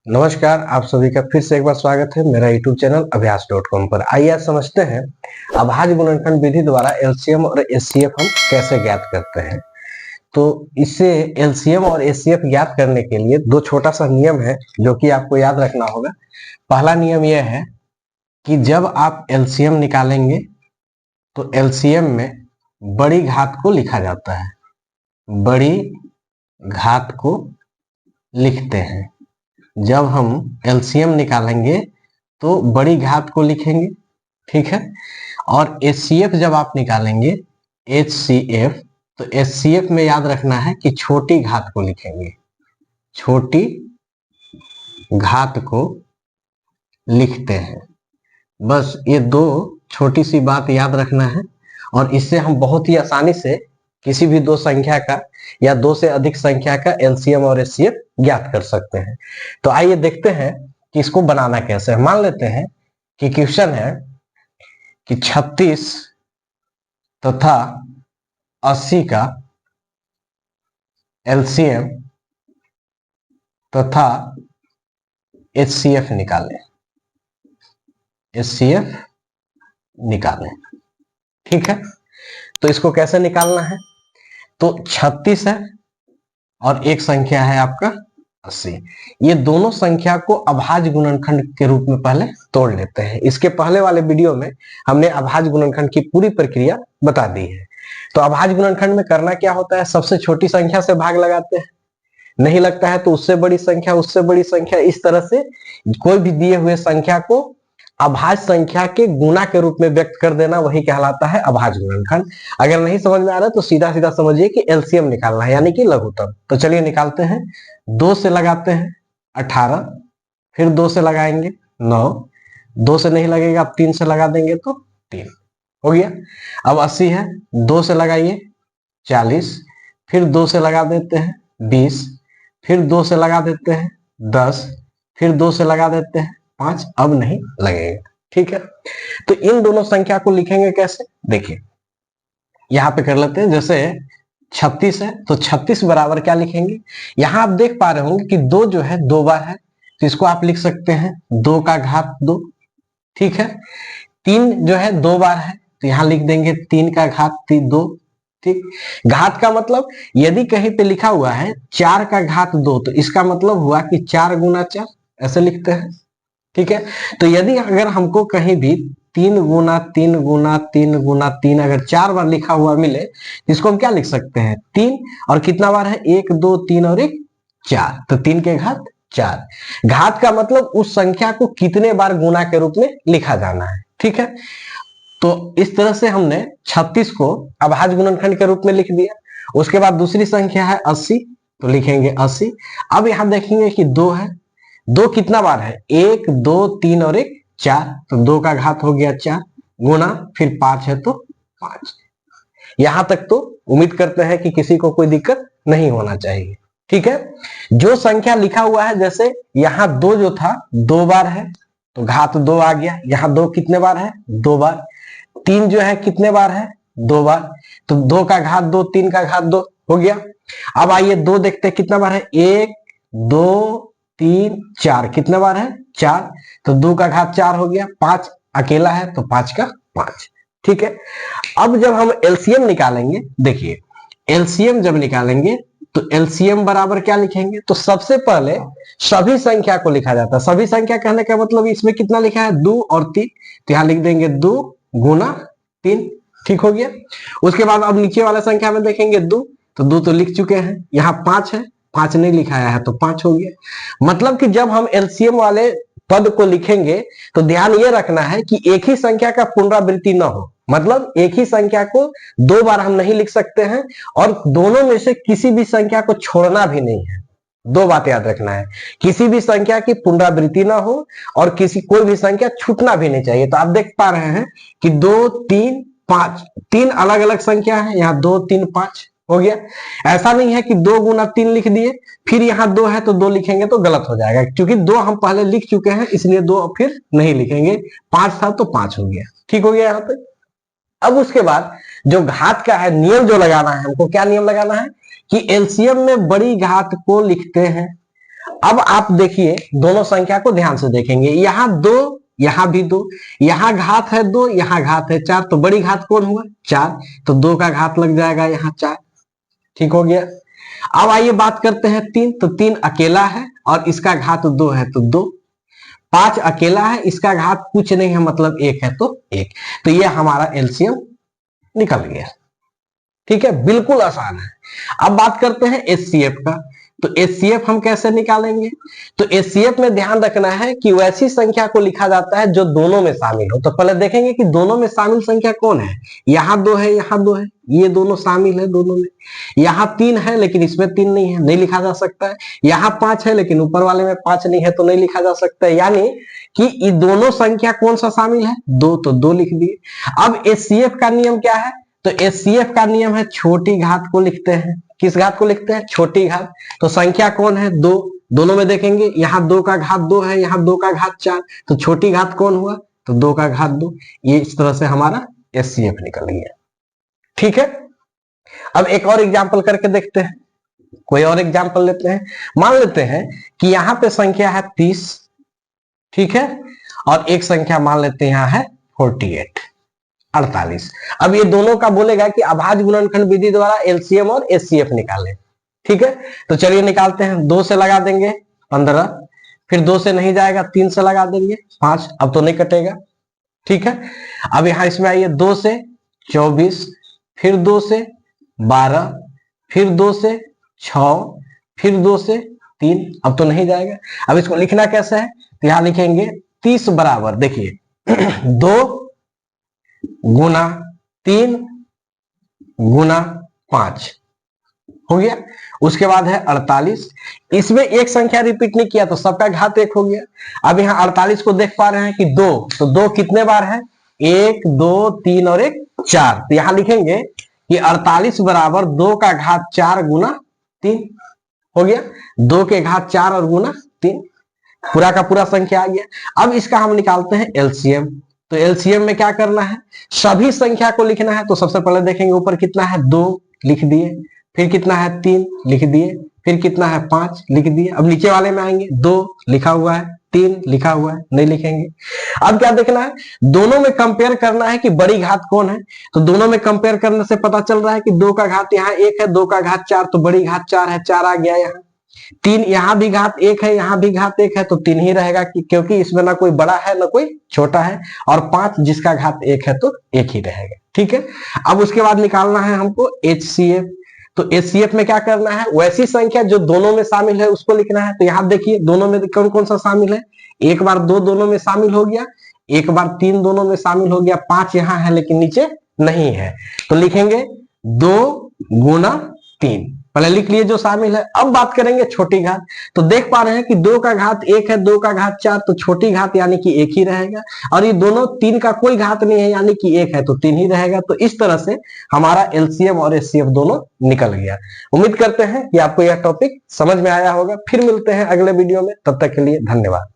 नमस्कार, आप सभी का फिर से एक बार स्वागत है मेरा यूट्यूब चैनल अभ्यास.com पर। आइए आज समझते हैं अभाज्य गुणनखंड विधि द्वारा एलसीएम और एचसीएफ हम कैसे ज्ञात करते हैं। तो इससे एलसीएम और एचसीएफ ज्ञात करने के लिए दो छोटा सा नियम है जो कि आपको याद रखना होगा। पहला नियम यह है कि जब आप एलसीएम निकालेंगे तो एलसीएम में बड़ी घात को लिखा जाता है, बड़ी घात को लिखते हैं। जब हम एलसीएम निकालेंगे तो बड़ी घात को लिखेंगे, ठीक है। और एचसीएफ जब आप निकालेंगे एचसीएफ, तो एचसीएफ में याद रखना है कि छोटी घात को लिखेंगे, छोटी घात को लिखते हैं। बस ये दो छोटी सी बात याद रखना है और इससे हम बहुत ही आसानी से किसी भी दो संख्या का या दो से अधिक संख्या का एलसीएम और एचसीएफ ज्ञात कर सकते हैं। तो आइए देखते हैं कि इसको बनाना कैसे है। मान लेते हैं कि क्वेश्चन है कि 36 तथा 80 का एलसीएम तथा एचसीएफ निकालें, एचसीएफ निकालें, ठीक है। तो इसको कैसे निकालना है? तो 36 है और एक संख्या है आपका 80। ये दोनों संख्या को अभाज्य गुणनखंड के रूप में पहले तोड़ लेते हैं। इसके पहले वाले वीडियो में हमने अभाज्य गुणनखंड की पूरी प्रक्रिया बता दी है। तो अभाज्य गुणनखंड में करना क्या होता है? सबसे छोटी संख्या से भाग लगाते हैं, नहीं लगता है तो उससे बड़ी संख्या, उससे बड़ी संख्या, इस तरह से कोई भी दिए हुए संख्या को अभाज्य संख्या के गुणा के रूप में व्यक्त कर देना, वही कहलाता है अभाज्य गुणनखंड। अगर नहीं समझ में आ रहा है तो सीधा सीधा समझिए कि एलसीएम निकालना है, यानी कि लघुत्तम। तो चलिए निकालते हैं। 2 से लगाते हैं 18, फिर 2 से लगाएंगे 9, 2 से नहीं लगेगा, अब 3 से लगा देंगे तो 3 हो गया। अब 80 है, 2 से लगाइए 40, फिर 2 से लगा देते हैं 20, फिर 2 से लगा देते हैं 10, फिर 2 से लगा देते हैं 5, अब नहीं लगेगा, ठीक है। तो इन दोनों संख्या को लिखेंगे कैसे? देखिए यहां पे कर लेते हैं। जैसे 36 है तो 36 बराबर क्या लिखेंगे? यहां आप देख पा रहे होंगे कि 2 जो है 2 बार है, तो इसको आप लिख सकते हैं 2 का घात 2, ठीक है। 3 जो है 2 बार है तो यहां लिख देंगे 3 का घात 2, ठीक। घात का मतलब यदि कहीं पे लिखा हुआ है 4 का घात 2 तो इसका मतलब हुआ कि 4 गुना 4, ऐसे लिखते हैं, ठीक है। तो यदि अगर हमको कहीं भी 3 गुना 3 गुना 3 गुना 3 अगर 4 बार लिखा हुआ मिले तो इसको हम क्या लिख सकते हैं? 3 और कितना बार है? 1 2 3 और 1 4, तो 3 के घात 4। घात का मतलब उस संख्या को कितने बार गुना के रूप में लिखा जाना है, ठीक है। तो इस तरह से हमने 36 को अभाज्य गुणनखंड के रूप में लिख दिया। उसके बाद दूसरी संख्या है 80, तो लिखेंगे 80। अब यहां देखेंगे कि 2 है, 2 कितना बार है? 1 2 3 और 1 4, तो 2 का घात हो गया 4 गुना, फिर 5 है तो 5। यहां तक तो उम्मीद करते हैं कि किसी को कोई दिक्कत नहीं होना चाहिए, ठीक है। जो संख्या लिखा हुआ है, जैसे यहां 2 जो था 2 बार है तो घात 2 आ गया। यहां 2 कितने बार है? 2 बार। 3 जो है कितने बार है? 2 बार, तो 2 का घात 2, 3 का घात 2 हो गया। अब आइए 2 देखते हैं कितना बार है? 1 2 3 4, कितने बार है? 4, तो 2 का घात 4 हो गया। 5 अकेला है तो 5 का 5, ठीक है। अब जब हम एलसीएम निकालेंगे, देखिए एलसीएम जब निकालेंगे तो एलसीएम बराबर क्या लिखेंगे? तो सबसे पहले सभी संख्या को लिखा जाता है। सभी संख्या कहने का मतलब इसमें कितना लिखा है? 2 और 3, तो यहां लिख देंगे 2 गुना 3, ठीक हो गया। उसके बाद अब नीचे वाला संख्या में देखेंगे 2, तो 2 तो लिख चुके हैं। यहाँ 5 है, 5 नहीं लिखाया है तो 5 हो गया। मतलब कि जब हम एलसीएम वाले पद को लिखेंगे तो ध्यान ये रखना है कि एक ही संख्या का पुनरावृत्ति न हो, मतलब एक ही संख्या को 2 बार हम नहीं लिख सकते हैं और दोनों में से किसी भी संख्या को छोड़ना भी नहीं है। 2 बात याद रखना है, किसी भी संख्या की पुनरावृत्ति ना हो और कोई भी संख्या छूटना भी नहीं चाहिए। तो आप देख पा रहे हैं कि 2 3 5 3 अलग अलग संख्या है, यहाँ 2 3 5 हो गया। ऐसा नहीं है कि 2 गुना 3 लिख दिए फिर यहाँ 2 है तो 2 लिखेंगे तो गलत हो जाएगा, क्योंकि 2 हम पहले लिख चुके हैं इसलिए 2 फिर नहीं लिखेंगे। 5 था तो 5 हो गया, ठीक हो गया यहाँ पे। अब उसके बाद जो घात का है नियम जो लगाना है हमको, क्या नियम लगाना है कि एलसीएम में बड़ी घात को लिखते हैं अब आप देखिए दोनों संख्या को ध्यान से देखेंगे, यहाँ 2, यहाँ भी 2, यहाँ घात है 2, यहाँ घात है 4, तो बड़ी घात कौन हुआ 4, तो 2 का घात लग जाएगा यहाँ 4। ठीक हो गया। अब आइए बात करते हैं 3, तो 3 अकेला है और इसका घात 2 है तो 2। 5 अकेला है, इसका घात कुछ नहीं है मतलब 1 है तो 1। तो ये हमारा एलसीएम निकल गया। ठीक है, बिल्कुल आसान है। अब बात करते हैं एचसीएफ का। तो एचसीएफ हम कैसे निकालेंगे? तो एचसीएफ में ध्यान रखना है कि वैसी संख्या को लिखा जाता है जो दोनों में शामिल हो। तो पहले देखेंगे कि दोनों में शामिल संख्या कौन है। यहाँ 2 है, यहाँ 2 है, ये दोनों शामिल है दोनों में। यहाँ 3 है लेकिन इसमें 3 नहीं है, नहीं लिखा जा सकता है। यहाँ 5 है लेकिन ऊपर वाले में 5 नहीं है तो नहीं लिखा जा सकता है। यानी कि ये दोनों संख्या कौन सा शामिल है 2, तो 2 लिख दिए। अब एचसीएफ का नियम क्या है? तो एचसीएफ का नियम है छोटी घात को लिखते हैं। किस घात को लिखते हैं? छोटी घात। तो संख्या कौन है 2, दोनों में देखेंगे यहाँ 2 का घात 2 है, यहाँ 2 का घात 4, तो छोटी घात कौन हुआ? तो 2 का घात 2। ये इस तरह से हमारा एचसीएफ निकल गया। ठीक है, अब एक और एग्जाम्पल करके देखते हैं। कोई और एग्जाम्पल लेते हैं। मान लेते हैं कि यहाँ पे संख्या है 30, ठीक है, और एक संख्या मान लेते हैं यहाँ है 48। अब ये दोनों का बोलेगा कि अभाज्य गुणनखंड विधि द्वारा एलसीएम और एचसीएफ निकालें। ठीक है, तो चलिए निकालते हैं। 2 से लगा देंगे 15, फिर 2 से नहीं जाएगा 3 से लगा देंगे 5, अब तो नहीं कटेगा। ठीक है, अब यहां इसमें आइए 2 से 24, फिर 2 से 12, फिर 2 से 6, फिर 2 से 3, अब तो नहीं जाएगा। अब इसको लिखना कैसे है? तो यहां लिखेंगे 30 बराबर, देखिए 2 गुना 3 गुना 5 हो गया। उसके बाद है 48, इसमें एक संख्या रिपीट नहीं किया तो सबका घात 1 हो गया। अब यहाँ 48 को देख पा रहे हैं कि 2, तो 2 कितने बार है? 1 2 3 और 1 4। तो यहां लिखेंगे कि 48 बराबर 2 का घात 4 गुना 3 हो गया। 2 के घात 4 और गुना 3, पूरा का पूरा संख्या आ गया। अब इसका हम निकालते हैं एलसीएम। तो एलसीएम में क्या करना है? सभी संख्या को लिखना है। तो सबसे पहले देखेंगे ऊपर कितना है 2 लिख दिए, फिर कितना है 3 लिख दिए, फिर कितना है 5 लिख दिए। अब नीचे वाले में आएंगे 2 लिखा हुआ है, 3 लिखा हुआ है, नहीं लिखेंगे। अब क्या देखना है? दोनों में कंपेयर करना है कि बड़ी घात कौन है। तो दोनों में कंपेयर करने से पता चल रहा है कि 2 का घात यहाँ 1 है, 2 का घात 4, तो बड़ी घात 4 है, 4 आ गया यहाँ। 3 यहाँ भी घात 1 है, यहाँ भी घात 1 है, तो 3 ही रहेगा क्योंकि इसमें ना कोई बड़ा है ना कोई छोटा है। और 5 जिसका घात 1 है तो 1 ही रहेगा। ठीक है, अब उसके बाद निकालना है हमको एचसीएफ। तो एचसीएफ में क्या करना है? वैसी संख्या जो दोनों में शामिल है उसको लिखना है। तो यहाँ देखिए दोनों में कौन कौन सा शामिल है। 1 बार 2 दोनों में शामिल हो गया, 1 बार 3 दोनों में शामिल हो गया, 5 यहाँ है लेकिन नीचे नहीं है, तो लिखेंगे 2 गुना 3, पहले लिख लिए जो शामिल है। अब बात करेंगे छोटी घात। तो देख पा रहे हैं कि 2 का घात 1 है, 2 का घात 4, तो छोटी घात यानी कि 1 ही रहेगा। और ये दोनों 3 का कोई घात नहीं है यानी कि 1 है तो 3 ही रहेगा। तो इस तरह से हमारा एलसीएम और एचसीएफ दोनों निकल गया। उम्मीद करते हैं कि आपको यह टॉपिक समझ में आया होगा। फिर मिलते हैं अगले वीडियो में, तब तक के लिए धन्यवाद।